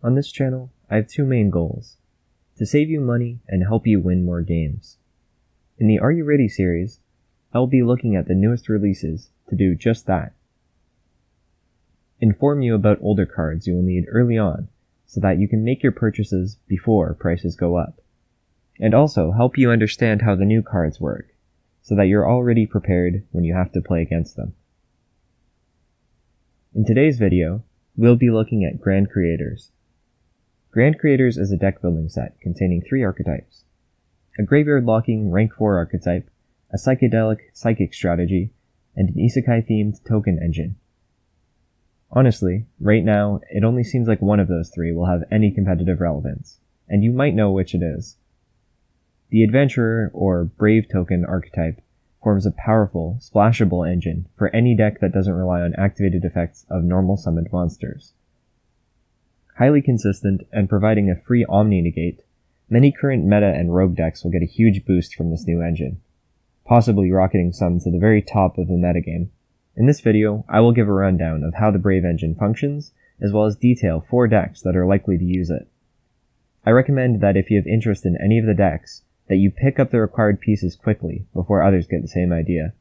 On this channel, I have two main goals: to save you money and help you win more games. In the Are You Ready series, I will be looking at the newest releases to do just that. Inform you about older cards you will need early on so that you can make your purchases before prices go up. And also help you understand how the new cards work so that you're already prepared when you have to play against them. In today's video, we'll be looking at Grand Creators. Grand Creators is a deck building set containing 3 archetypes: a graveyard locking rank 4 archetype, a psychedelic psychic strategy, and an isekai themed token engine. Honestly, right now, it only seems like one of those 3 will have any competitive relevance, and you might know which it is. The Adventurer or Brave token archetype forms a powerful, splashable engine for any deck that doesn't rely on activated effects of normal summoned monsters. Highly consistent and providing a free Omni Negate, many current meta and rogue decks will get a huge boost from this new engine, possibly rocketing some to the very top of the metagame. In this video, I will give a rundown of how the Brave engine functions, as well as detail 4 decks that are likely to use it. I recommend that if you have interest in any of the decks, that you pick up the required pieces quickly before others get the same idea.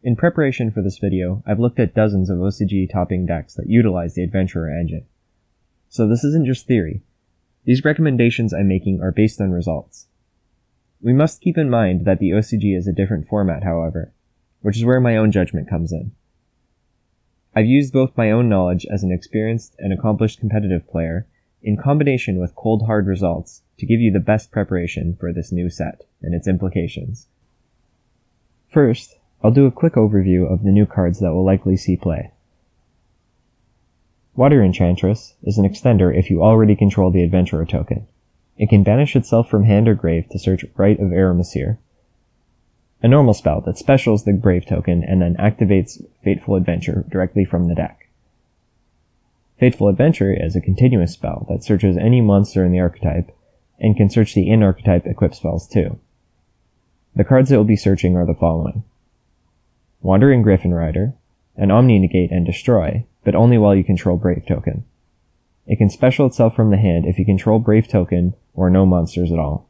In preparation for this video, I've looked at dozens of OCG topping decks that utilize the Adventurer engine. So this isn't just theory. These recommendations I'm making are based on results. We must keep in mind that the OCG is a different format, however, which is where my own judgment comes in. I've used both my own knowledge as an experienced and accomplished competitive player in combination with cold hard results to give you the best preparation for this new set and its implications. First, I'll do a quick overview of the new cards that will likely see play. Water Enchantress is an extender if you already control the Adventurer token. It can banish itself from hand or grave to search RITE of ARAMESIA. A normal spell that specials the Brave token and then activates Fateful Adventure directly from the deck. Fateful Adventure is a continuous spell that searches any monster in the archetype and can search the in-archetype equip spells too. The cards it will be searching are the following: Wandering Griffin Rider, an Omni Negate and Destroy, but only while you control Brave token. It can special itself from the hand if you control Brave token or no monsters at all.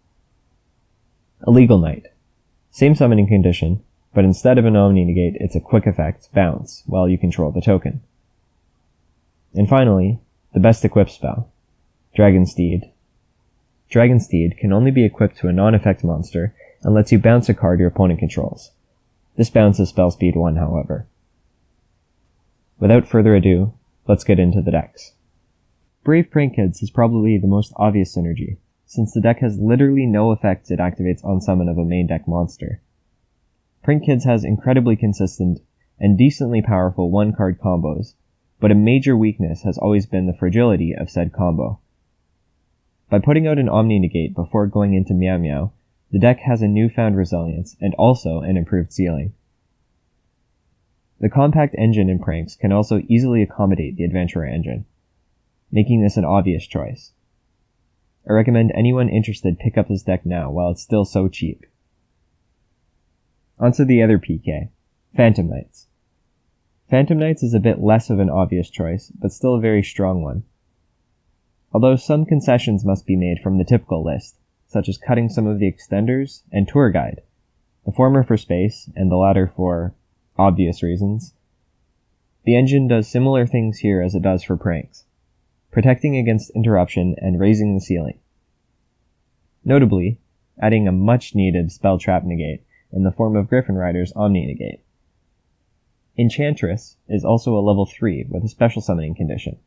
Illegal Knight. Same summoning condition, but instead of an Omni Negate, it's a quick effect, Bounce, while you control the token. And finally, the best equipped spell, Dragon Steed. Dragon Steed can only be equipped to a non-effect monster and lets you bounce a card your opponent controls. This bounces spell speed 1, however. Without further ado, let's get into the decks. Brave Prank Kids is probably the most obvious synergy, since the deck has literally no effects it activates on summon of a main deck monster. Prank Kids has incredibly consistent and decently powerful 1-card combos, but a major weakness has always been the fragility of said combo. By putting out an Omni Negate before going into Meow Meow, the deck has a newfound resilience and also an improved ceiling. The compact engine in Pranks can also easily accommodate the Adventurer engine, making this an obvious choice. I recommend anyone interested pick up this deck now while it's still so cheap. Onto the other PK, Phantom Knights. Phantom Knights is a bit less of an obvious choice, but still a very strong one. Although some concessions must be made from the typical list, such as cutting some of the extenders and Tour Guide, the former for space and the latter for obvious reasons. The engine does similar things here as it does for Pranks, protecting against interruption and raising the ceiling. Notably, adding a much-needed spell trap negate in the form of Griffin Rider's Omni Negate. Enchantress is also a level 3 with a special summoning condition.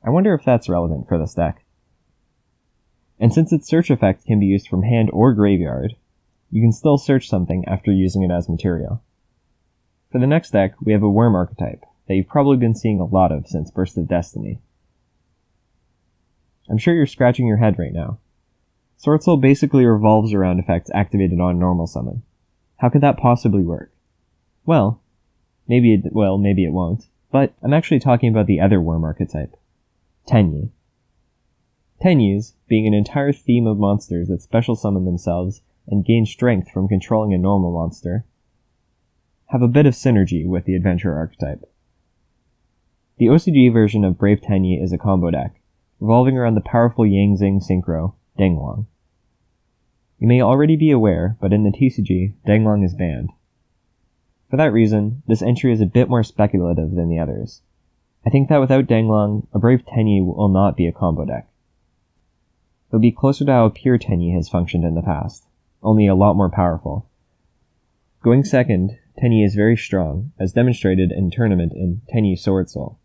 I wonder if that's relevant for this deck. And since its search effect can be used from hand or graveyard, you can still search something after using it as material. For the next deck, we have a Worm archetype that you've probably been seeing a lot of since Burst of Destiny. I'm sure you're scratching your head right now. Sword Soul basically revolves around effects activated on normal summon. How could that possibly work? Well, maybe it will, maybe it won't, but I'm actually talking about the other Worm archetype, TENYI. TENYIs, being an entire theme of monsters that special summon themselves and gain strength from controlling a normal monster, have a bit of synergy with the Adventurer archetype. The OCG version of Brave TENYI is a combo deck, revolving around the powerful Yangzing synchro, Denglong. You may already be aware, but in the TCG, Denglong is banned. For that reason, this entry is a bit more speculative than the others. I think that without Denglong, a Brave TENYI will not be a combo deck. It will be closer to how a pure TENYI has functioned in the past, only a lot more powerful. Going second, TENYI is very strong, as demonstrated in tournament in TENYI Sword Soul.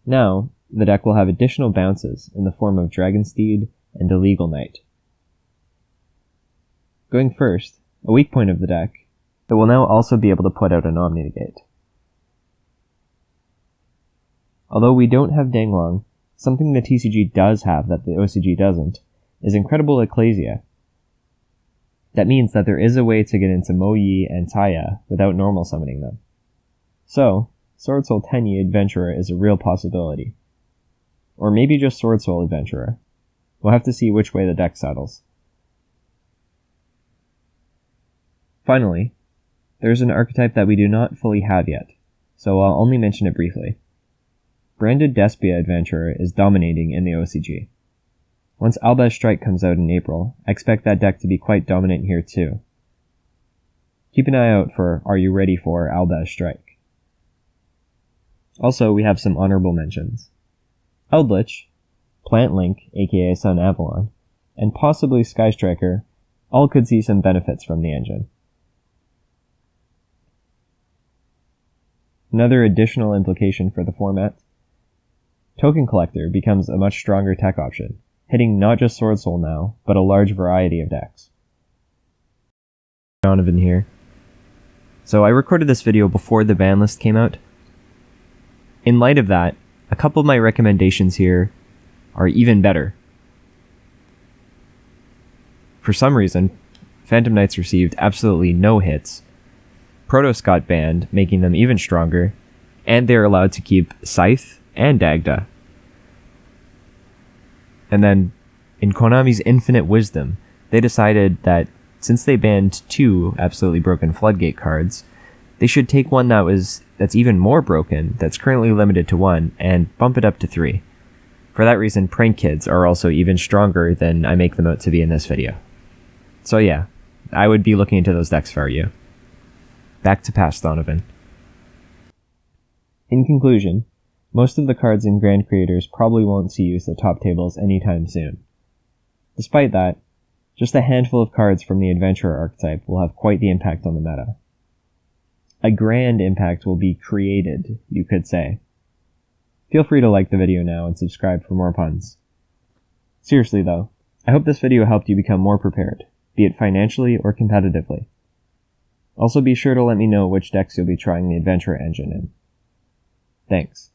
Now, the deck will have additional bounces in the form of Dragonsteed and Illegal Knight. Going first, a weak point of the deck, it will now also be able to put out an Omni-Negate. Although we don't have Denglong, something the TCG does have that the OCG doesn't is Incredible Ecclesia. That means that there is a way to get into Mo Yi and Taya without normal summoning them. So, Sword Soul TENYI Adventurer is a real possibility. Or maybe just Sword Soul Adventurer. We'll have to see which way the deck settles. Finally, there's an archetype that we do not fully have yet, so I'll only mention it briefly. Branded Despia Adventurer is dominating in the OCG. Once Albaz Strike comes out in April, I expect that deck to be quite dominant here too. Keep an eye out for Are You Ready For Albaz Strike. Also, we have some honorable mentions. Eldlich, Plant Link, aka Sun Avalon, and possibly Sky Striker all could see some benefits from the engine. Another additional implication for the format, Token Collector becomes a much stronger tech option, hitting not just Sword Soul now, but a large variety of decks. Donovan here. So I recorded this video before the ban list came out. In light of that, a couple of my recommendations here are even better. For some reason, Phantom Knights received absolutely no hits, Protoss got banned, making them even stronger, and they're allowed to keep SCYTHE and Dagda. And then, in Konami's infinite wisdom, they decided that since they banned 2 absolutely broken Floodgate cards, they should take one that's even more broken, that's currently limited to 1, and bump it up to 3. For that reason, Prank Kids are also even stronger than I make them out to be in this video. So yeah, I would be looking into those decks for you. Back to past Donovan. In conclusion, most of the cards in Grand Creators probably won't see use at top tables anytime soon. Despite that, just a handful of cards from the Adventurer archetype will have quite the impact on the meta. A grand impact will be created, you could say. Feel free to like the video now and subscribe for more puns. Seriously though, I hope this video helped you become more prepared, be it financially or competitively. Also be sure to let me know which decks you'll be trying the Adventurer engine in. Thanks.